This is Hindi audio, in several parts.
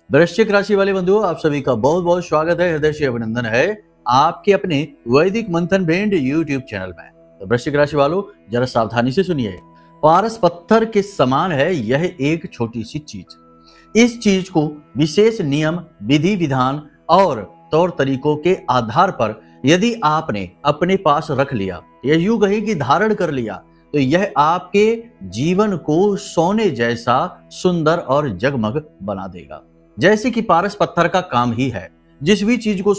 वृश्चिक राशि वाले बंधुओं, आप सभी का बहुत बहुत स्वागत है, हृदय से अभिनंदन है आपके अपने वैदिक मंथन बैंड यूट्यूब चैनल में। तो वृश्चिक राशि वालों, जरा सावधानी से सुनिए। पारस पत्थर के समान है यह एक छोटी सी चीज। इस चीज को विशेष नियम, विधि विधान और तौर तरीकों के आधार पर यदि आपने अपने पास रख लिया या यूं कहीं कि धारण कर लिया, तो यह आपके जीवन को सोने जैसा सुंदर और जगमग बना देगा। जैसे कि पारस पत्थर का काम ही है, जिस भी चीज को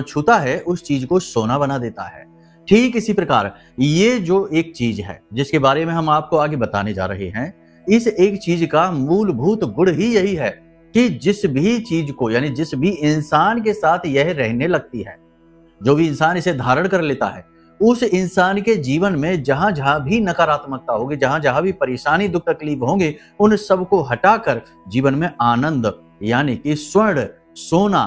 छूता है उस चीज को सोना बना देता है। ठीक इसी प्रकार ये जो एक चीज है जिसके बारे में हम आपको आगे बताने जा रहे हैं, इस एक चीज का मूलभूत गुण ही यही है कि जिस भी चीज को, यानी जिस भी इंसान के साथ यह रहने लगती है, जो भी इंसान इसे धारण कर लेता है, उस इंसान के जीवन में जहां जहां भी नकारात्मकता होगी, जहां जहां भी परेशानी दुख तकलीफ होंगे, उन सबको हटाकर जीवन में आनंद यानी कि स्वर्ण, सोना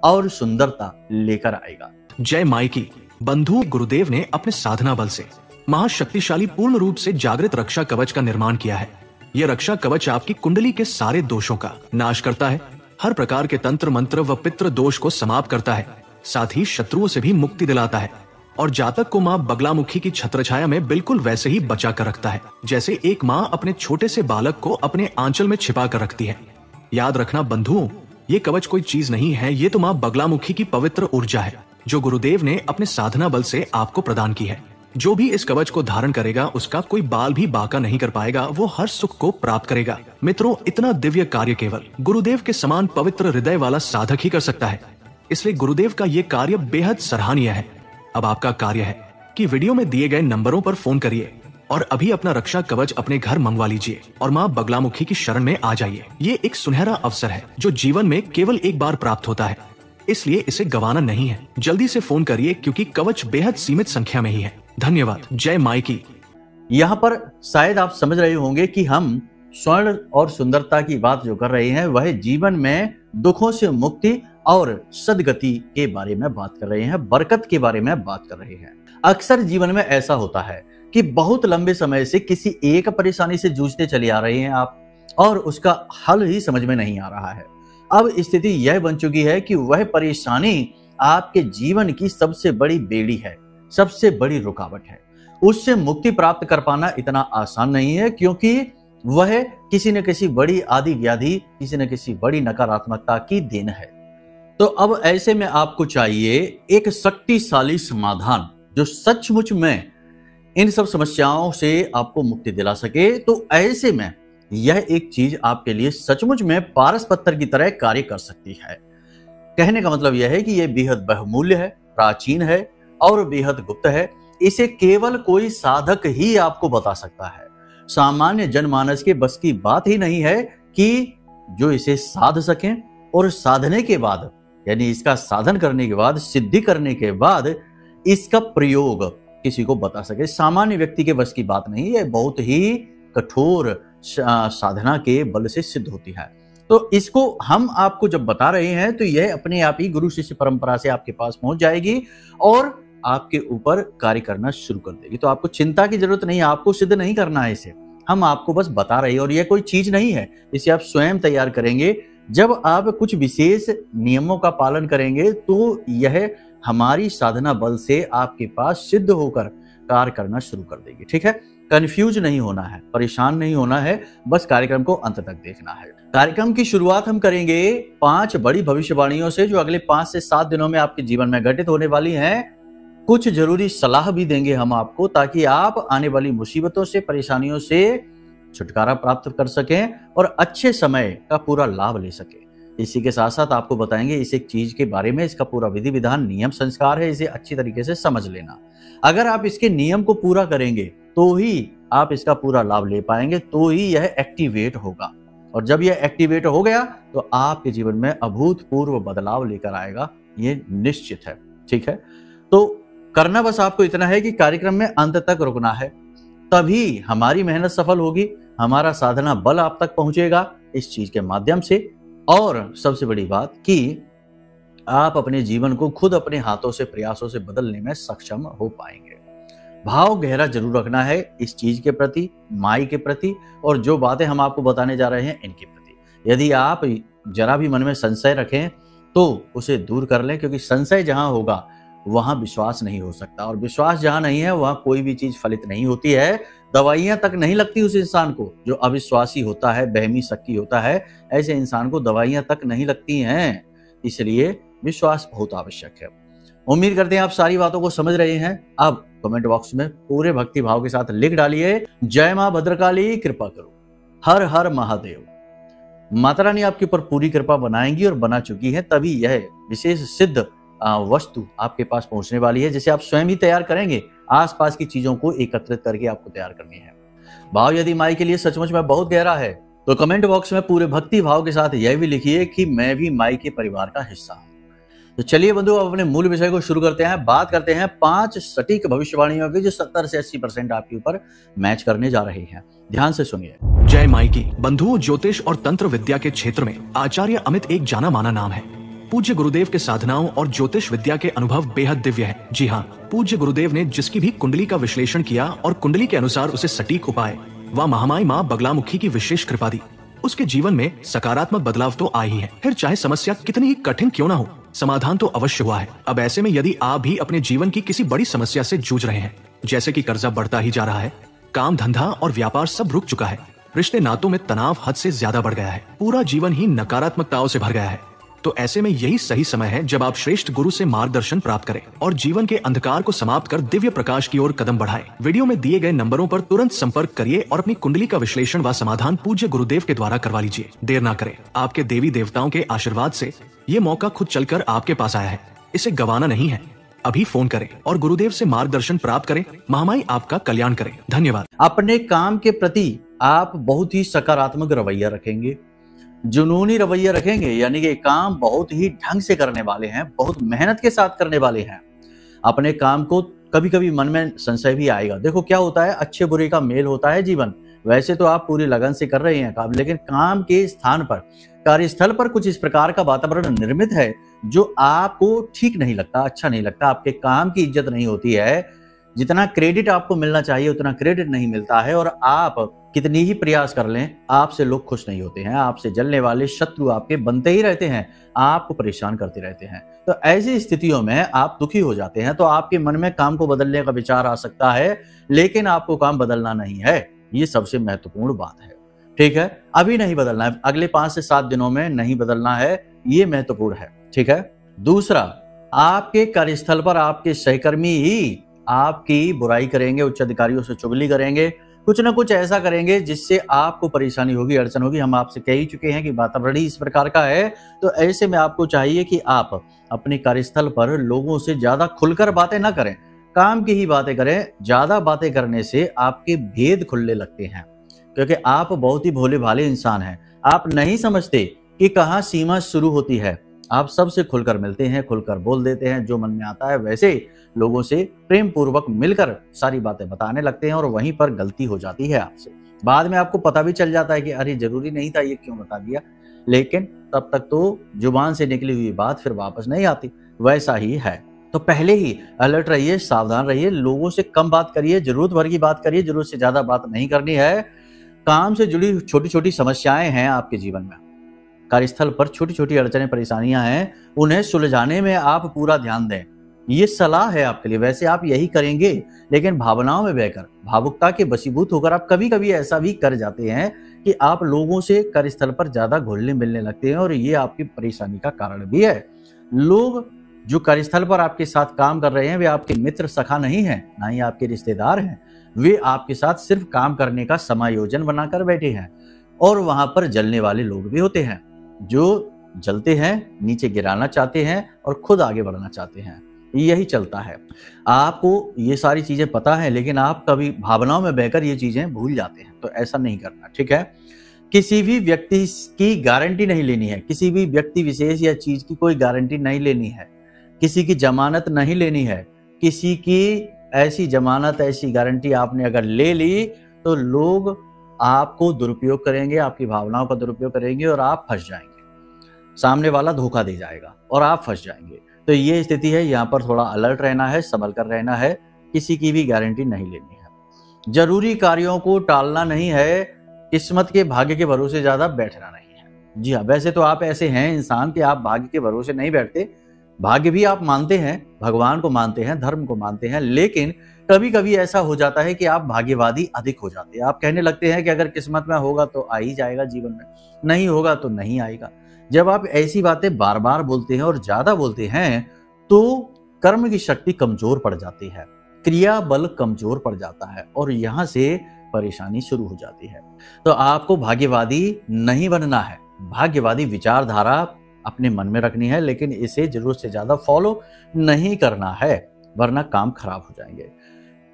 और सुंदरता लेकर आएगा। जय माई की। बंधु गुरुदेव ने अपने साधना बल से महाशक्तिशाली पूर्ण रूप से जागृत रक्षा कवच का निर्माण किया है। यह रक्षा कवच आपकी कुंडली के सारे दोषों का नाश करता है, हर प्रकार के तंत्र मंत्र व पितृ दोष को समाप्त करता है, साथ ही शत्रुओं से भी मुक्ति दिलाता है और जातक को माँ बगलामुखी की छत्रछाया में बिल्कुल वैसे ही बचा कर रखता है, जैसे एक माँ अपने छोटे से बालक को अपने आंचल में छिपा कर रखती है। याद रखना बंधुओं, ये कवच कोई चीज नहीं है, ये तो माँ बगलामुखी की पवित्र ऊर्जा है जो गुरुदेव ने अपने साधना बल से आपको प्रदान की है। जो भी इस कवच को धारण करेगा उसका कोई बाल भी बाका नहीं कर पाएगा, वो हर सुख को प्राप्त करेगा। मित्रों, इतना दिव्य कार्य केवल गुरुदेव के समान पवित्र हृदय वाला साधक ही कर सकता है, इसलिए गुरुदेव का ये कार्य बेहद सराहनीय है। अब आपका कार्य है कि वीडियो में दिए गए नंबरों पर फोन करिए और अभी अपना रक्षा कवच अपने घर मंगवा लीजिए और माँ बगलामुखी की शरण में आ जाइए। ये एक सुनहरा अवसर है जो जीवन में केवल एक बार प्राप्त होता है, इसलिए इसे गंवाना नहीं है। जल्दी से फोन करिए क्योंकि कवच बेहद सीमित संख्या में ही है। धन्यवाद। जय माई की। यहाँ पर शायद आप समझ रहे होंगे कि हम स्वर्ण और सुंदरता की बात जो कर रहे हैं वह जीवन में दुखों से मुक्ति और सदगति के बारे में बात कर रहे हैं, बरकत के बारे में बात कर रहे हैं। अक्सर जीवन में ऐसा होता है कि बहुत लंबे समय से किसी एक परेशानी से जूझते चले आ रहे हैं आप, और उसका हल ही समझ में नहीं आ रहा है। अब स्थिति यह बन चुकी है कि वह परेशानी आपके जीवन की सबसे बड़ी बेड़ी है, सबसे बड़ी रुकावट है। उससे मुक्ति प्राप्त कर पाना इतना आसान नहीं है, क्योंकि वह किसी न किसी बड़ी आदि व्याधि, किसी न किसी बड़ी नकारात्मकता की देन है। तो अब ऐसे में आपको चाहिए एक शक्तिशाली समाधान जो सचमुच में इन सब समस्याओं से आपको मुक्ति दिला सके। तो ऐसे में यह एक चीज आपके लिए सचमुच में पारस पत्थर की तरह कार्य कर सकती है। कहने का मतलब यह है कि यह बेहद बहुमूल्य है, प्राचीन है और बेहद गुप्त है। इसे केवल कोई साधक ही आपको बता सकता है। सामान्य जनमानस के बस की बात ही नहीं है कि जो इसे साध सकें और साधने के बाद, यानी इसका साधन करने के बाद, सिद्धि करने के बाद इसका प्रयोग किसी को बता सके। सामान्य व्यक्ति के बस की बात नहीं है, बहुत ही कठोर साधना के बल से सिद्ध होती है। तो इसको हम आपको जब बता रहे हैं तो यह अपने आप ही गुरु शिष्य परंपरा से आपके पास पहुंच जाएगी और आपके ऊपर कार्य करना शुरू कर देगी। तो आपको चिंता की जरूरत नहीं है, आपको सिद्ध नहीं करना है इसे, हम आपको बस बता रहे हैं। और यह कोई चीज नहीं है, इसे आप स्वयं तैयार करेंगे। जब आप कुछ विशेष नियमों का पालन करेंगे तो यह हमारी साधना बल से आपके पास सिद्ध होकर कार्य करना शुरू कर देगी। ठीक है, कंफ्यूज नहीं होना है, परेशान नहीं होना है, बस कार्यक्रम को अंत तक देखना है। कार्यक्रम की शुरुआत हम करेंगे 5 बड़ी भविष्यवाणियों से जो अगले 5 से 7 दिनों में आपके जीवन में घटित होने वाली हैं। कुछ जरूरी सलाह भी देंगे हम आपको, ताकि आप आने वाली मुसीबतों से, परेशानियों से छुटकारा प्राप्त कर सकें और अच्छे समय का पूरा लाभ ले सकें। इसी के साथ साथ आपको बताएंगे इस एक चीज के बारे में, इसका पूरा विधि विधान, नियम, संस्कार है, इसे अच्छी तरीके से समझ लेना। अगर आप इसके नियम को पूरा करेंगे तो ही आप इसका पूरा लाभ ले पाएंगे, तो ही यह एक्टिवेट होगा। और जब यह एक्टिवेट हो गया तो आपके जीवन में अभूतपूर्व बदलाव लेकर आएगा, ये निश्चित है। ठीक है, तो करना बस आपको इतना है कि कार्यक्रम में अंत तक रुकना है, तभी हमारी मेहनत सफल होगी, हमारा साधना बल आप तक पहुंचेगा इस चीज के माध्यम से। और सबसे बड़ी बात कि आप अपने जीवन को खुद अपने हाथों से, प्रयासों से बदलने में सक्षम हो पाएंगे। भाव गहरा जरूर रखना है इस चीज के प्रति, माई के प्रति, और जो बातें हम आपको बताने जा रहे हैं इनके प्रति। यदि आप जरा भी मन में संशय रखें तो उसे दूर कर लें, क्योंकि संशय जहां होगा वहां विश्वास नहीं हो सकता, और विश्वास जहां नहीं है वहां कोई भी चीज फलित नहीं होती है। दवाइयां तक नहीं लगती उस इंसान को जो अविश्वासी होता है, बहमी शक्की होता है, ऐसे इंसान को दवाइयां तक नहीं लगती हैं। इसलिए विश्वास बहुत आवश्यक है। उम्मीद करते हैं आप सारी बातों को समझ रहे हैं। अब कमेंट बॉक्स में पूरे भक्ति भाव के साथ लिख डालिए, जय मां भद्रकाली, कृपा करो, हर हर महादेव। माता रानी आपके ऊपर पूरी कृपा बनाएंगी और बना चुकी है, तभी यह विशेष सिद्ध वस्तु आपके पास पहुंचने वाली है, जिसे आप स्वयं ही तैयार करेंगे। आसपास की चीजों को एकत्रित करके आपको तैयार करनी है। भाव यदि माई के लिए सचमुच में बहुत गहरा है तो कमेंट बॉक्स में पूरे भक्ति भाव के साथ यह भी लिखिए कि मैं भी माई के परिवार का हिस्सा हूं। तो चलिए बंधु, अब अपने मूल विषय को शुरू करते हैं। बात करते हैं 5 सटीक भविष्यवाणियों की जो 70 से 80% आपके ऊपर मैच करने जा रही हैं। ध्यान से सुनिए। जय माई की। बंधुओं, ज्योतिष और तंत्र विद्या के क्षेत्र में आचार्य अमित एक जाना माना नाम है। पूज्य गुरुदेव के साधनाओं और ज्योतिष विद्या के अनुभव बेहद दिव्य है। जी हाँ, पूज्य गुरुदेव ने जिसकी भी कुंडली का विश्लेषण किया और कुंडली के अनुसार उसे सटीक उपाय व महामाई माँ बगलामुखी की विशेष कृपा दी, उसके जीवन में सकारात्मक बदलाव तो आए ही है। फिर चाहे समस्या कितनी ही कठिन क्यों ना हो, समाधान तो अवश्य हुआ है। अब ऐसे में यदि आप भी अपने जीवन की किसी बड़ी समस्या से जूझ रहे हैं, जैसे कि कर्जा बढ़ता ही जा रहा है, काम धंधा और व्यापार सब रुक चुका है, रिश्ते नातों में तनाव हद से ज्यादा बढ़ गया है, पूरा जीवन ही नकारात्मकताओं से भर गया है, तो ऐसे में यही सही समय है जब आप श्रेष्ठ गुरु से मार्गदर्शन प्राप्त करें और जीवन के अंधकार को समाप्त कर दिव्य प्रकाश की ओर कदम बढ़ाएं। वीडियो में दिए गए नंबरों पर तुरंत संपर्क करिए और अपनी कुंडली का विश्लेषण व समाधान पूज्य गुरुदेव के द्वारा करवा लीजिए। देर ना करें, आपके देवी देवताओं के आशीर्वाद से ये मौका खुद चलकर आपके पास आया है, इसे गंवाना नहीं है। अभी फोन करें और गुरुदेव से मार्गदर्शन प्राप्त करें। महामाई आपका कल्याण करें। धन्यवाद। अपने काम के प्रति आप बहुत ही सकारात्मक रवैया रखेंगे, जुनूनी रवैया रखेंगे, यानी कि काम बहुत ही ढंग से करने वाले हैं, बहुत मेहनत के साथ करने वाले हैं। अपने काम को कभी कभी मन में संशय भी आएगा। देखो क्या होता है, अच्छे बुरे का मेल होता है जीवन। वैसे तो आप पूरी लगन से कर रहे हैं काम, लेकिन काम के स्थान पर, कार्यस्थल पर कुछ इस प्रकार का वातावरण निर्मित है जो आपको ठीक नहीं लगता, अच्छा नहीं लगता। आपके काम की इज्जत नहीं होती है, जितना क्रेडिट आपको मिलना चाहिए उतना क्रेडिट नहीं मिलता है, और आप कितनी ही प्रयास कर लें आपसे लोग खुश नहीं होते हैं। आपसे जलने वाले शत्रु आपके बनते ही रहते हैं, आपको परेशान करते रहते हैं। तो ऐसी स्थितियों में आप दुखी हो जाते हैं, तो आपके मन में काम को बदलने का विचार आ सकता है, लेकिन आपको काम बदलना नहीं है। ये सबसे महत्वपूर्ण बात है। ठीक है, अभी नहीं बदलना है, अगले 5 से 7 दिनों में नहीं बदलना है, ये महत्वपूर्ण है। ठीक है। दूसरा, आपके कार्यस्थल पर आपके सहकर्मी ही आपकी बुराई करेंगे, उच्च अधिकारियों से चुगली करेंगे, कुछ ना कुछ ऐसा करेंगे जिससे आपको परेशानी होगी, अड़चन होगी। हम आपसे कह ही चुके हैं कि वातावरण ही इस प्रकार का है। तो ऐसे में आपको चाहिए कि आप अपने कार्यस्थल पर लोगों से ज्यादा खुलकर बातें ना करें, काम की ही बातें करें। ज्यादा बातें करने से आपके भेद खुलने लगते हैं, क्योंकि आप बहुत ही भोले भाले इंसान हैं। आप नहीं समझते कि कहाँ सीमा शुरू होती है। आप सबसे खुलकर मिलते हैं, खुलकर बोल देते हैं, जो मन में आता है वैसे लोगों से प्रेम पूर्वक मिलकर सारी बातें बताने लगते हैं, और वहीं पर गलती हो जाती है आपसे। बाद में आपको पता भी चल जाता है कि अरे जरूरी नहीं था, ये क्यों बता दिया, लेकिन तब तक तो जुबान से निकली हुई बात फिर वापस नहीं आती। वैसा ही है। तो पहले ही अलर्ट रहिए, सावधान रहिए, लोगों से कम बात करिए, जरूरत भर की बात करिए, जरूरत से ज्यादा बात नहीं करनी है। काम से जुड़ी छोटी छोटी समस्याएं हैं आपके जीवन में, कार्यस्थल पर छोटी छोटी अड़चनें परेशानियां हैं, उन्हें सुलझाने में आप पूरा ध्यान दें। ये सलाह है आपके लिए। वैसे आप यही करेंगे, लेकिन भावनाओं में बहकर, भावुकता के वशीभूत होकर आप कभी कभी ऐसा भी कर जाते हैं कि आप लोगों से कार्यस्थल पर ज्यादा घुलने मिलने लगते हैं, और ये आपकी परेशानी का कारण भी है। लोग जो कार्यस्थल पर आपके साथ काम कर रहे हैं वे आपके मित्र सखा नहीं है, ना ही आपके रिश्तेदार हैं। वे आपके साथ सिर्फ काम करने का समायोजन बनाकर बैठे हैं, और वहां पर जलने वाले लोग भी होते हैं जो जलते हैं, नीचे गिराना चाहते हैं और खुद आगे बढ़ना चाहते हैं। यही चलता है। आपको ये सारी चीजें पता है, लेकिन आप कभी भावनाओं में बहकर ये चीजें भूल जाते हैं। तो ऐसा नहीं करना। ठीक है। किसी भी व्यक्ति की गारंटी नहीं लेनी है, किसी भी व्यक्ति विशेष या चीज की कोई गारंटी नहीं लेनी है, किसी की जमानत नहीं लेनी है। किसी की ऐसी जमानत, ऐसी गारंटी आपने अगर ले ली तो लोग आपको दुरुपयोग करेंगे, आपकी भावनाओं का दुरुपयोग करेंगे, और आप फंस जाएंगे। सामने वाला धोखा दे जाएगा और आप फंस जाएंगे। तो ये स्थिति है, यहाँ पर थोड़ा अलर्ट रहना है, संभल कर रहना है, किसी की भी गारंटी नहीं लेनी है। जरूरी कार्यों को टालना नहीं है, किस्मत के भाग्य के भरोसे ज्यादा बैठना नहीं है। जी हाँ, वैसे तो आप ऐसे हैं इंसान कि आप भाग्य के भरोसे नहीं बैठते, भाग्य भी आप मानते हैं, भगवान को मानते हैं, धर्म को मानते हैं, लेकिन कभी कभी ऐसा हो जाता है कि आप भाग्यवादी अधिक हो जाते हैं। आप कहने लगते हैं कि अगर किस्मत में होगा तो आ ही जाएगा जीवन में, नहीं होगा तो नहीं आएगा। जब आप ऐसी बातें बार बार बोलते हैं और ज्यादा बोलते हैं तो कर्म की शक्ति कमजोर पड़ जाती है, क्रिया बल कमजोर पड़ जाता है और यहाँ से परेशानी शुरू हो जाती है। तो आपको भाग्यवादी नहीं बनना है, भाग्यवादी विचारधारा अपने मन में रखनी है, लेकिन इसे जरूरत से ज्यादा फॉलो नहीं करना है, वरना काम खराब हो जाएंगे।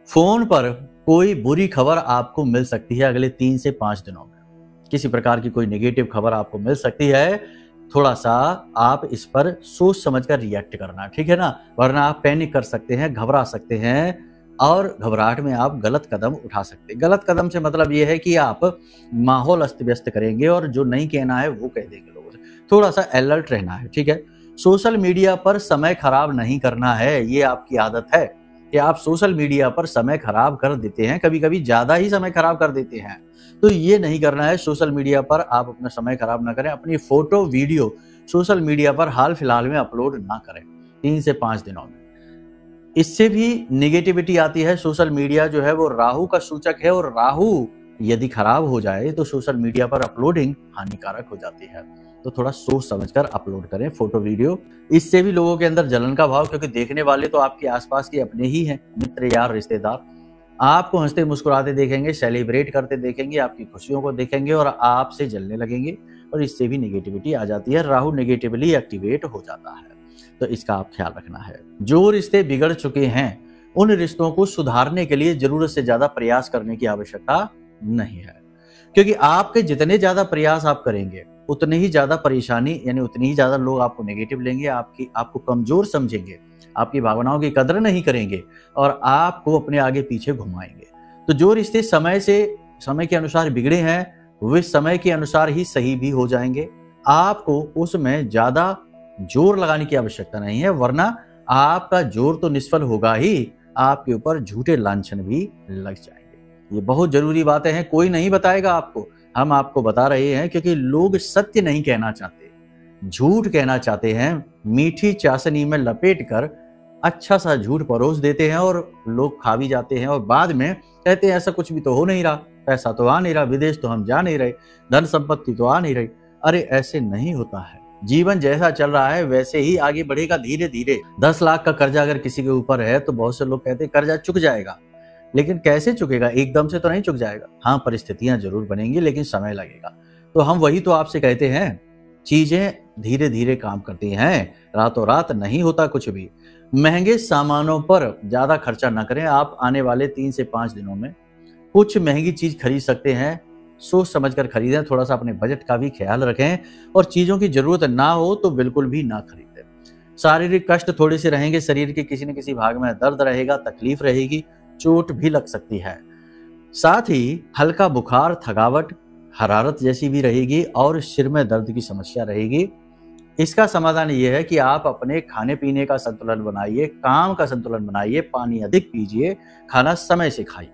फोन पर कोई बुरी खबर आपको मिल सकती है अगले 3 से 5 दिनों में, किसी प्रकार की कोई नेगेटिव खबर आपको मिल सकती है। थोड़ा सा आप इस पर सोच समझकर रिएक्ट करना, ठीक है ना, वरना आप पैनिक कर सकते हैं, घबरा सकते हैं और घबराहट में आप गलत कदम उठा सकते हैं। गलत कदम से मतलब ये है कि आप माहौल अस्त व्यस्त करेंगे और जो नहीं कहना है वो कह देंगे लोगों से। थोड़ा सा अलर्ट रहना है, ठीक है। सोशल मीडिया पर समय खराब नहीं करना है, ये आपकी आदत है कि आप सोशल मीडिया पर समय खराब कर देते हैं, कभी कभी ज्यादा ही समय खराब कर देते हैं, तो ये नहीं करना है। सोशल मीडिया पर आप अपना समय खराब ना करें, अपनी फोटो वीडियो सोशल मीडिया पर हाल फिलहाल में अपलोड ना करें 3 से 5 दिनों में। इससे भी नेगेटिविटी आती है। सोशल मीडिया जो है वो राहु का सूचक है और राहु यदि खराब हो जाए तो सोशल मीडिया पर अपलोडिंग हानिकारक हो जाती है। तो थोड़ा सोच समझकर अपलोड करें फोटो वीडियो। इससे भी लोगों के अंदर जलन का भाव, क्योंकि देखने वाले तो आपके आसपास के अपने ही हैं, मित्र यार रिश्तेदार, आपको हंसते मुस्कुराते देखेंगे, सेलिब्रेट करते देखेंगे, आपकी खुशियों को देखेंगे और आपसे जलने लगेंगे और इससे भी नेगेटिविटी आ जाती है। राहु नेगेटिवली एक्टिवेट हो जाता है, तो इसका आप ख्याल रखना है। जो रिश्ते बिगड़ चुके हैं उन रिश्तों को सुधारने के लिए जरूरत से ज्यादा प्रयास करने की आवश्यकता नहीं है, क्योंकि आपके जितने ज्यादा प्रयास आप करेंगे उतनी ही ज्यादा परेशानी, यानी उतनी ही ज्यादा लोग आपको नेगेटिव लेंगे, आपको कमजोर समझेंगे, आपकी भावनाओं की कदर नहीं करेंगे और आपको अपने आगे पीछे घुमाएंगे। तो जो रिश्ते समय के अनुसार बिगड़े हैं वे समय के अनुसार ही सही भी हो जाएंगे। आपको उसमें ज्यादा जोर लगाने की आवश्यकता नहीं है, वरना आपका जोर तो निष्फल होगा ही, आपके ऊपर झूठे लांछन भी लग जाएंगे। ये बहुत जरूरी बातें हैं, कोई नहीं बताएगा आपको, हम आपको बता रहे हैं, क्योंकि लोग सत्य नहीं कहना चाहते, झूठ कहना चाहते हैं। मीठी चाशनी में लपेट कर अच्छा सा झूठ परोस देते हैं और लोग खा भी जाते हैं और बाद में कहते हैं ऐसा कुछ भी तो हो नहीं रहा, पैसा तो आ नहीं रहा, विदेश तो हम जा नहीं रहे, धन संपत्ति तो आ नहीं रही। अरे ऐसे नहीं होता है, जीवन जैसा चल रहा है वैसे ही आगे बढ़ेगा धीरे धीरे। 10 लाख का कर्जा अगर किसी के ऊपर है तो बहुत से लोग कहते हैं कर्जा चुक जाएगा, लेकिन कैसे चुकेगा? एकदम से तो नहीं चुक जाएगा। हाँ, परिस्थितियां जरूर बनेंगी लेकिन समय लगेगा। तो हम वही तो आपसे कहते हैं, चीजें धीरे धीरे काम करती हैं, रातों रात नहीं होता कुछ भी। महंगे सामानों पर ज्यादा खर्चा न करें। आप आने वाले 3 से 5 दिनों में कुछ महंगी चीज खरीद सकते हैं, सोच समझकर खरीदें, थोड़ा सा अपने बजट का भी ख्याल रखें और चीजों की जरूरत ना हो तो बिल्कुल भी ना खरीदें। शारीरिक कष्ट थोड़े से रहेंगे, शरीर के किसी न किसी भाग में दर्द रहेगा, तकलीफ रहेगी, चोट भी लग सकती है। साथ ही हल्का बुखार, थकावट, हरारत जैसी भी रहेगी और सिर में दर्द की समस्या रहेगी। इसका समाधान ये है कि आप अपने खाने पीने का संतुलन बनाइए, काम का संतुलन बनाइए, पानी अधिक पीजिए, खाना समय से खाइए।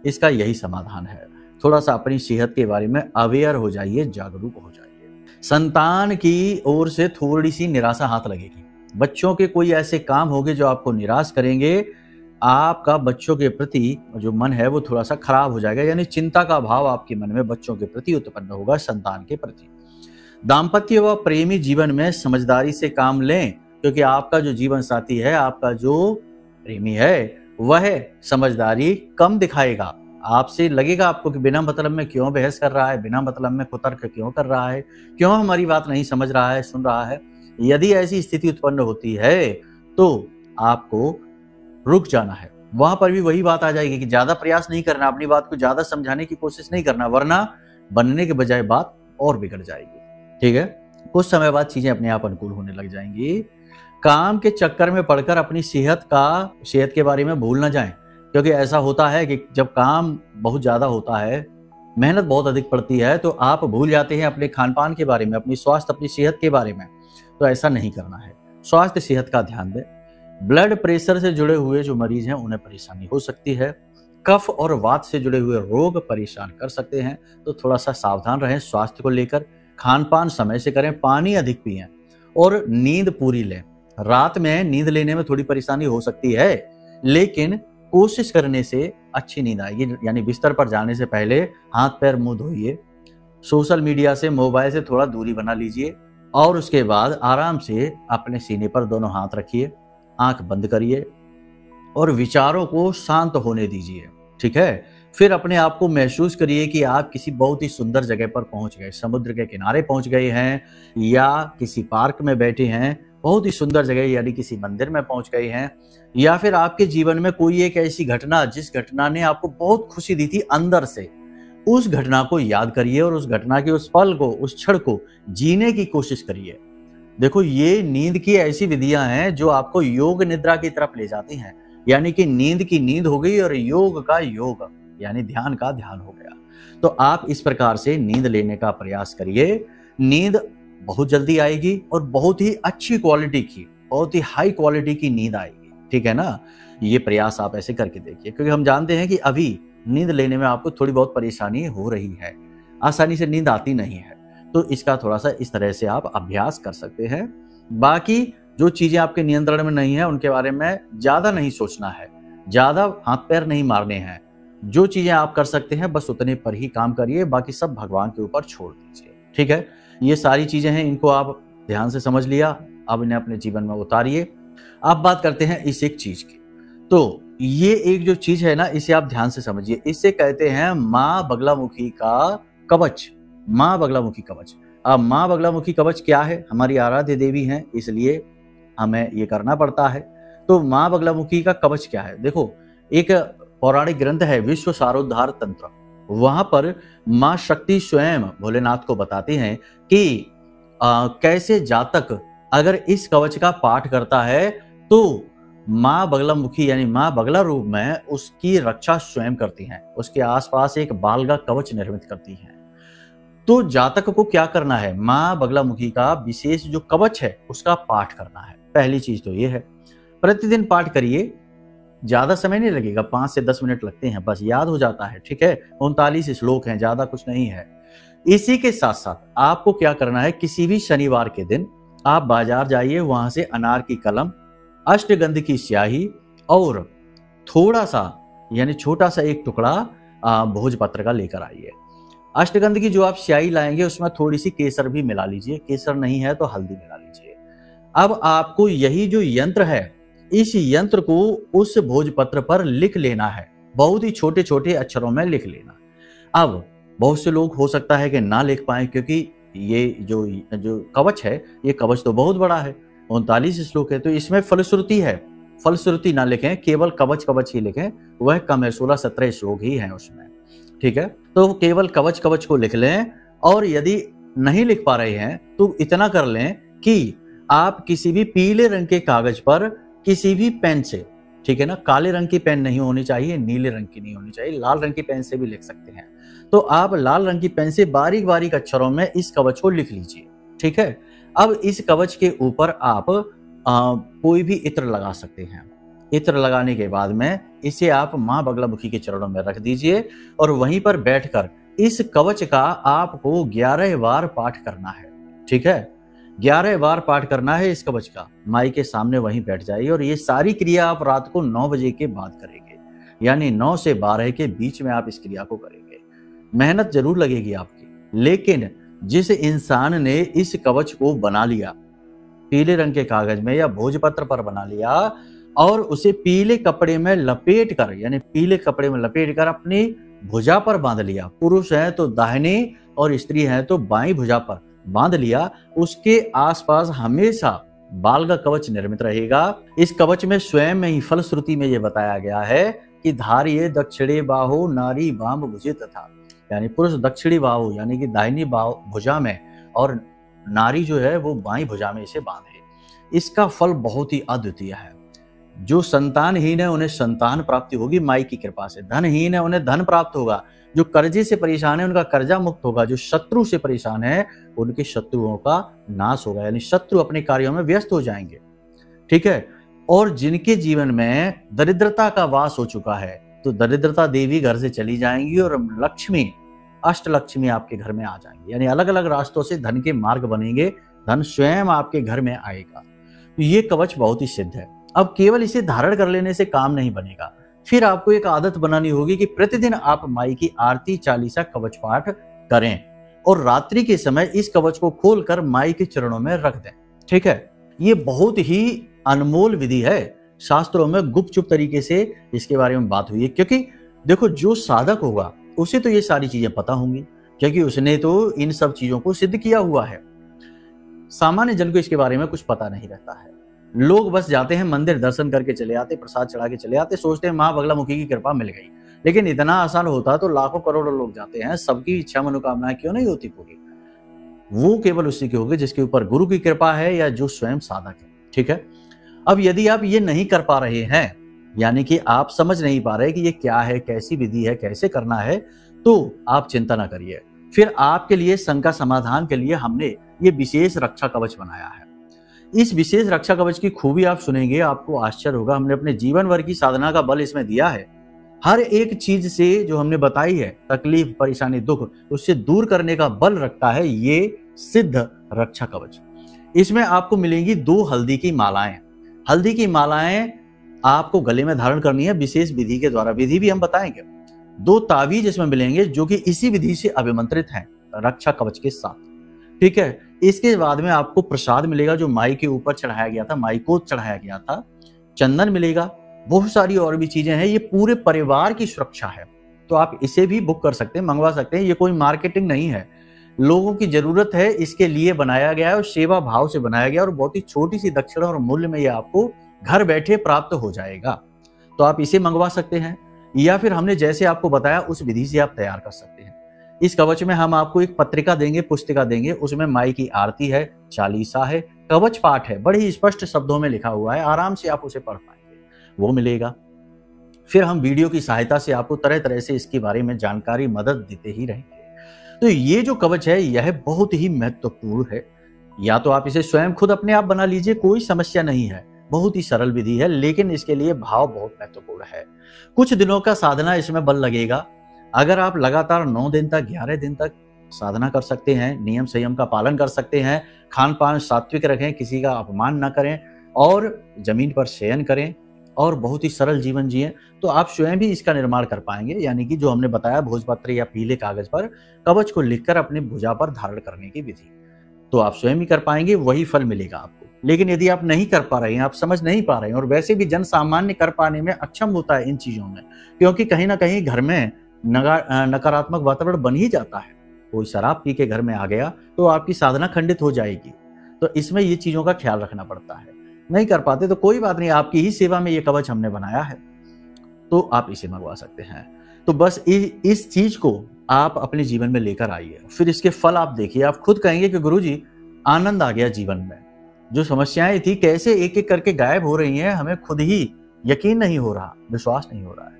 इसका यही समाधान है। थोड़ा सा अपनी सेहत के बारे में अवेयर हो जाइए, जागरूक हो जाइए। संतान की ओर से थोड़ी सी निराशा हाथ लगेगी। बच्चों के कोई ऐसे काम होंगे जो आपको निराश करेंगे। आपका बच्चों के प्रति जो मन है वो थोड़ा सा खराब हो जाएगा, यानी चिंता का भाव आपके मन में बच्चों के प्रति उत्पन्न होगा, संतान के प्रति। दाम्पत्य व प्रेमी जीवन में समझदारी से काम लें, क्योंकि आपका जो जीवन साथी है, आपका जो प्रेमी है, वह समझदारी कम दिखाएगा। आपसे लगेगा आपको कि बिना मतलब में क्यों बहस कर रहा है, बिना मतलब में कुतर्क क्यों कर रहा है, क्यों हमारी बात नहीं समझ रहा है, सुन रहा है। यदि ऐसी स्थिति उत्पन्न होती है तो आपको रुक जाना है। वहां पर भी वही बात आ जाएगी कि ज्यादा प्रयास नहीं करना, अपनी बात को ज्यादा समझाने की कोशिश नहीं करना, वरना बनने के बजाय बात और बिगड़ जाएगी। ठीक है, कुछ समय बाद चीजें अपने आप अनुकूल होने लग जाएंगी। काम के चक्कर में पड़कर अपनी सेहत के बारे में भूल ना जाएं, क्योंकि ऐसा होता है कि जब काम बहुत ज्यादा होता है, मेहनत बहुत अधिक पड़ती है, तो आप भूल जाते हैं अपने खान पान के बारे में, अपनी स्वास्थ्य, अपनी सेहत के बारे में। तो ऐसा नहीं करना है, स्वास्थ्य सेहत का ध्यान दें। ब्लड प्रेशर से जुड़े हुए जो मरीज हैं उन्हें परेशानी हो सकती है। कफ और वात से जुड़े हुए रोग परेशान कर सकते हैं, तो थोड़ा सा सावधान रहें स्वास्थ्य को लेकर। खान पान समय से करें, पानी अधिक पिएं और नींद पूरी लें। रात में नींद लेने में थोड़ी परेशानी हो सकती है, लेकिन कोशिश करने से अच्छी नींद आएगी। यानी बिस्तर पर जाने से पहले हाथ पैर मुंह धोइए, सोशल मीडिया से, मोबाइल से थोड़ा दूरी बना लीजिए और उसके बाद आराम से अपने सीने पर दोनों हाथ रखिए, आंख बंद करिए और विचारों को शांत होने दीजिए। ठीक है, फिर अपने आप को महसूस करिए कि आप किसी बहुत ही सुंदर जगह पर पहुंच गए, समुद्र के किनारे पहुंच गए हैं या किसी पार्क में बैठे हैं, बहुत ही सुंदर जगह यानी किसी मंदिर में पहुंच गए हैं, या फिर आपके जीवन में कोई एक ऐसी घटना जिस घटना ने आपको बहुत खुशी दी थी अंदर से, उस घटना को याद करिए और उस घटना के उस पल को, उस क्षण को जीने की कोशिश करिए। देखो, ये नींद की ऐसी विधियां हैं जो आपको योग निद्रा की तरफ ले जाती हैं। यानी कि नींद की नींद हो गई और योग का योग, यानी ध्यान का ध्यान हो गया। तो आप इस प्रकार से नींद लेने का प्रयास करिए। नींद बहुत जल्दी आएगी और बहुत ही अच्छी क्वालिटी की, बहुत ही हाई क्वालिटी की नींद आएगी। ठीक है ना, ये प्रयास आप ऐसे करके देखिए, क्योंकि हम जानते हैं कि अभी नींद लेने में आपको थोड़ी बहुत परेशानी हो रही है, आसानी से नींद आती नहीं है। तो इसका थोड़ा सा इस तरह से आप अभ्यास कर सकते हैं। बाकी जो चीजें आपके नियंत्रण में नहीं है उनके बारे में ज्यादा नहीं सोचना है, ज्यादा हाथ पैर नहीं मारने हैं। जो चीजें आप कर सकते हैं बस उतने पर ही काम करिए, बाकी सब भगवान के ऊपर छोड़ दीजिए। ठीक है, ये सारी चीजें हैं, इनको आप ध्यान से समझ लिया, अब इन्हें अपने जीवन में उतारिए। आप बात करते हैं इस एक चीज की, तो ये एक जो चीज है ना, इसे आप ध्यान से समझिए। इसे कहते हैं माँ बगलामुखी का कवच। माँ बगलामुखी कवच। अब माँ बगलामुखी कवच क्या है? हमारी आराध्य देवी हैं, इसलिए हमें ये करना पड़ता है। तो माँ बगलामुखी का कवच क्या है? देखो, एक पौराणिक ग्रंथ है विश्व सारोद्धार तंत्र, वहां पर माँ शक्ति स्वयं भोलेनाथ को बताती हैं कि कैसे जातक अगर इस कवच का पाठ करता है तो माँ बगलामुखी यानी माँ बगला रूप में उसकी रक्षा स्वयं करती हैं, उसके आसपास एक बाल का कवच निर्मित करती हैं। तो जातक को क्या करना है? माँ बगलामुखी का विशेष जो कवच है उसका पाठ करना है। पहली चीज तो ये है, प्रतिदिन पाठ करिए, ज्यादा समय नहीं लगेगा, 5 से 10 मिनट लगते हैं, बस याद हो जाता है। ठीक है, 39 श्लोक हैं, ज्यादा कुछ नहीं है। इसी के साथ साथ आपको क्या करना है, किसी भी शनिवार के दिन आप बाजार जाइए, वहां से अनार की कलम, अष्टगंध की स्याही और थोड़ा सा यानी छोटा सा एक टुकड़ा भोजपत्र का लेकर आइए। अष्टगंध की जो आप स्याही लाएंगे उसमें थोड़ी सी केसर भी मिला लीजिए, केसर नहीं है तो हल्दी मिला लीजिए। अब आपको यही जो यंत्र है, इस यंत्र को उस भोजपत्र पर लिख लेना है, बहुत ही छोटे छोटे अक्षरों में लिख लेना। अब बहुत से लोग हो सकता है कि ना लिख पाए, क्योंकि ये जो कवच है, ये कवच तो बहुत बड़ा है, 39 श्लोक है, तो इसमें फलश्रुति है, फलश्रुति ना लिखें, केवल कवच कवच ही लिखें, वह कम है, 16-17 श्लोक ही हैं उसमें। ठीक है, तो केवल कवच कवच को लिख लें। और यदि नहीं लिख पा रहे हैं तो इतना कर लें कि आप किसी भी पीले रंग के कागज पर किसी भी पेन से, ठीक है ना, काले रंग की पेन नहीं होनी चाहिए, नीले रंग की नहीं होनी चाहिए, लाल रंग की पेन से भी लिख सकते हैं। तो आप लाल रंग की पेन से बारीक बारीक अक्षरों में इस कवच को लिख लीजिए। ठीक है, अब इस कवच के ऊपर आप कोई भी इत्र लगा सकते हैं। इत्र लगाने के बाद में इसे आप माँ बगलामुखी के चरणों में रख दीजिए और वहीं पर बैठकर इस कवच का आपको 11 बार पाठ करना है। ठीक है, 11 बार पाठ करना है इस कवच का। माई के सामने वहीं बैठ जाइए और ये सारी क्रिया आप रात को 9 बजे के बाद करेंगे, यानी 9 से 12 के बीच में आप इस क्रिया को करेंगे। मेहनत जरूर लगेगी आपकी, लेकिन जिस इंसान ने इस कवच को बना लिया, पीले रंग के कागज में या भोजपत्र पर बना लिया और उसे पीले कपड़े में लपेट कर, यानी पीले कपड़े में लपेट कर अपनी भुजा पर बांध लिया, पुरुष है तो दाहिनी और स्त्री है तो बाईं भुजा पर बांध लिया, उसके आसपास हमेशा बाल का कवच निर्मित रहेगा। इस कवच में स्वयं में ही फलश्रुति में यह बताया गया है कि धारिये दक्षिणे बाहु नारी बाम भुजे तथा, यानी पुरुष दक्षिणी बाहु यानी कि दाहिनी भुजा में और नारी जो है वो बाईं भुजा में इसे बांधे। इसका फल बहुत ही अद्वितीय है। जो संतानहीन है उन्हें संतान प्राप्ति होगी माई की कृपा से, धनहीन है उन्हें धन प्राप्त होगा, जो कर्जे से परेशान है उनका कर्जा मुक्त होगा, जो शत्रु से परेशान है उनके शत्रुओं का नाश होगा, यानी शत्रु अपने कार्यों में व्यस्त हो जाएंगे। ठीक है, और जिनके जीवन में दरिद्रता का वास हो चुका है तो दरिद्रता देवी घर से चली जाएंगी और लक्ष्मी अष्टलक्ष्मी आपके घर में आ जाएंगे, यानी अलग अलग रास्तों से धन के मार्ग बनेंगे, धन स्वयं आपके घर में आएगा। तो ये कवच बहुत ही सिद्ध है। अब केवल इसे धारण कर लेने से काम नहीं बनेगा, फिर आपको एक आदत बनानी होगी कि प्रतिदिन आप माई की आरती चालीसा कवच पाठ करें और रात्रि के समय इस कवच को खोलकर माई के चरणों में रख दें। ठीक है, ये बहुत ही अनमोल विधि है। शास्त्रों में गुपचुप तरीके से इसके बारे में बात हुई है, क्योंकि देखो जो साधक होगा उसे तो ये सारी चीजें पता होंगी, क्योंकि उसने तो इन सब चीजों को सिद्ध किया हुआ है। सामान्य जन को इसके बारे में कुछ पता नहीं रहता है। लोग बस जाते हैं मंदिर, दर्शन करके चले आते, प्रसाद चढ़ा के चले आते, सोचते हैं माँ बगलामुखी की कृपा मिल गई। लेकिन इतना आसान होता तो लाखों करोड़ों लोग जाते हैं, सबकी इच्छा मनोकामनाएं क्यों नहीं होती पूरी? वो केवल उसी के होगी जिसके ऊपर गुरु की कृपा है या जो स्वयं साधक है। ठीक है, अब यदि आप ये नहीं कर पा रहे हैं, यानी कि आप समझ नहीं पा रहे कि ये क्या है, कैसी विधि है, कैसे करना है, तो आप चिंता ना करिए। फिर आपके लिए शंका समाधान के लिए हमने ये विशेष रक्षा कवच बनाया है। इस विशेष रक्षा कवच की खूबी आप सुनेंगे, आपको आश्चर्य होगा। हमने अपने जीवन भर की साधना का बल इसमें दिया है। हर एक चीज से जो हमने बताई है, तकलीफ, परेशानी, दुख, उससे दूर करने का बल रखता है ये सिद्ध रक्षा कवच। इसमें आपको मिलेंगी 2 हल्दी की मालाएं। हल्दी की मालाएं आपको गले में धारण करनी है विशेष विधि के द्वारा, विधि भी हम बताएंगे। 2 तावीज इसमें मिलेंगे जो कि इसी विधि से अभिमंत्रित हैं रक्षा कवच के साथ। ठीक है, इसके बाद में आपको प्रसाद मिलेगा जो माई के ऊपर चढ़ाया गया था, माई को चढ़ाया गया था। चंदन मिलेगा, बहुत सारी और भी चीजें हैं। ये पूरे परिवार की सुरक्षा है, तो आप इसे भी बुक कर सकते हैं, मंगवा सकते हैं। ये कोई मार्केटिंग नहीं है, लोगों की जरूरत है इसके लिए बनाया गया है और सेवा भाव से बनाया गया और बहुत ही छोटी सी दक्षिणा और मूल्य में ये आपको घर बैठे प्राप्त हो जाएगा। तो आप इसे मंगवा सकते हैं या फिर हमने जैसे आपको बताया उस विधि से आप तैयार कर सकते हैं। इस कवच में हम आपको एक पत्रिका देंगे, पुस्तिका देंगे, उसमें माई की आरती है, चालीसा है, कवच पाठ है, बड़े ही स्पष्ट शब्दों में लिखा हुआ है, आराम से आप उसे पढ़ पाएंगे, वो मिलेगा। फिर हम वीडियो की सहायता से आपको तरह तरह से इसके बारे में जानकारी, मदद देते ही रहेंगे। तो ये जो कवच है यह बहुत ही महत्वपूर्ण है। या तो आप इसे स्वयं खुद अपने आप बना लीजिए, कोई समस्या नहीं है, बहुत ही सरल विधि है, लेकिन इसके लिए भाव बहुत महत्वपूर्ण है। कुछ दिनों का साधना इसमें बल लगेगा। अगर आप लगातार 9 दिन तक, 11 दिन तक साधना कर सकते हैं, नियम संयम का पालन कर सकते हैं, खान पान सात्विक रखें, किसी का अपमान न करें और जमीन पर शयन करें और बहुत ही सरल जीवन जिएं, तो आप स्वयं भी इसका निर्माण कर पाएंगे। यानी कि जो हमने बताया भोजपत्र या पीले कागज पर कवच को लिखकर अपने भुजा पर धारण करने की विधि, तो आप स्वयं ही कर पाएंगे, वही फल मिलेगा आपको। लेकिन यदि आप नहीं कर पा रहे हैं, आप समझ नहीं पा रहे हैं, और वैसे भी जन सामान्य कर पाने में अक्षम होता है इन चीजों में, क्योंकि कहीं ना कहीं घर में नकारात्मक वातावरण बन ही जाता है। कोई शराब पी के घर में आ गया तो आपकी साधना खंडित हो जाएगी। तो इसमें ये चीजों का ख्याल रखना पड़ता है। नहीं कर पाते तो कोई बात नहीं, आपकी ही सेवा में ये कवच हमने बनाया है, तो आप इसे मंगवा सकते हैं। तो बस इस चीज को आप अपने जीवन में लेकर आइए, फिर इसके फल आप देखिए। आप खुद कहेंगे कि गुरुजी आनंद आ गया जीवन में, जो समस्याएं थी कैसे एक एक करके गायब हो रही हैं, हमें खुद ही यकीन नहीं हो रहा, विश्वास नहीं हो रहा है।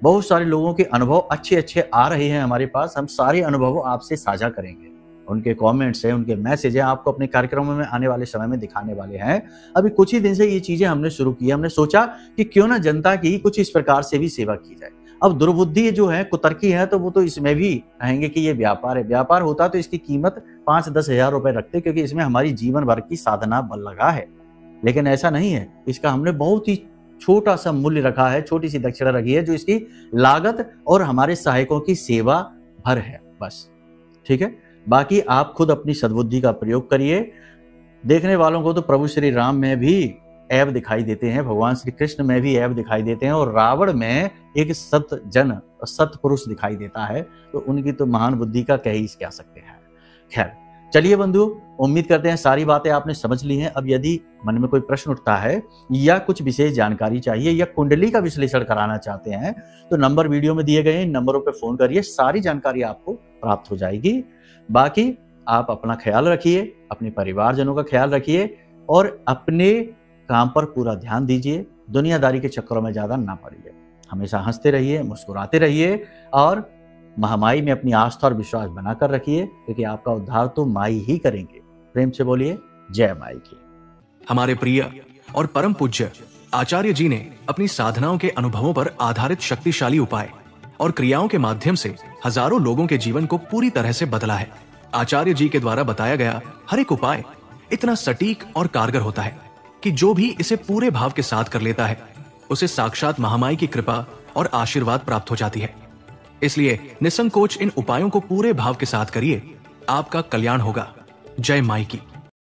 बहुत सारे लोगों के अनुभव अच्छे अच्छे आ रहे हैं हमारे पास, हम सारे अनुभव आपसे साझा करेंगे। उनके कमेंट्स हैं, उनके मैसेज हैं, आपको अपने कार्यक्रमों में आने वाले समय में दिखाने वाले हैं। अभी कुछ ही दिन से ये चीजें हमने शुरू की, हमने सोचा कि क्यों ना जनता की कुछ इस प्रकार से भी सेवा की जाए। अब दुर्बुद्धि जो है, कुतर्की है, तो वो तो इसमें भी कहेंगे कि ये व्यापार है। व्यापार होता तो इसकी कीमत 5-10 हजार रुपए रखते, क्योंकि इसमें हमारी जीवन भर की साधना बल लगा है। लेकिन ऐसा नहीं है, इसका हमने बहुत ही छोटा सा मूल्य रखा है, छोटी सी दक्षिणा रखी है, जो इसकी लागत और हमारे सहायकों की सेवा भर है, बस। ठीक है, बाकी आप खुद अपनी सद्बुद्धि का प्रयोग करिए। देखने वालों को तो प्रभु श्री राम में भी ऐब दिखाई देते हैं, भगवान श्री कृष्ण में भी ऐब दिखाई देते हैं, और रावण में एक सत जन, सत पुरुष दिखाई देता है। तो उनकी तो महान बुद्धि का कह ही क्या सकते हैं। खैर, चलिए बंधु, उम्मीद करते हैं सारी बातें आपने समझ ली हैं। अब यदि मन में कोई प्रश्न उठता है या कुछ विशेष जानकारी चाहिए या कुंडली का विश्लेषण कराना चाहते हैं, तो नंबर वीडियो में दिए गए इन नंबरों पर फोन करिए, सारी जानकारी आपको प्राप्त हो जाएगी। बाकी आप अपना ख्याल रखिए, अपने परिवारजनों का ख्याल रखिए और अपने काम पर पूरा ध्यान दीजिए। दुनियादारी के चक्करों में ज्यादा ना पड़िए। हमेशा हंसते रहिए, मुस्कुराते रहिए और महामाई में अपनी आस्था और विश्वास बनाकर रखिए, क्योंकि आपका उद्धार तो माई ही करेंगे। प्रेम से बोलिए जय माई की। हमारे प्रिय और परम पूज्य आचार्य जी ने अपनी साधनाओं के अनुभवों पर आधारित शक्तिशाली उपाय और क्रियाओं के माध्यम से हजारों लोगों के जीवन को पूरी तरह से बदला है। आचार्य जी के द्वारा बताया गया हर एक उपाय इतना सटीक और कारगर होता है कि जो भी इसे पूरे भाव के साथ कर लेता है उसे साक्षात महामाई की कृपा और आशीर्वाद प्राप्त हो जाती है। इसलिए निसंकोच इन उपायों को पूरे भाव के साथ करिए, आपका कल्याण होगा। जय माई की।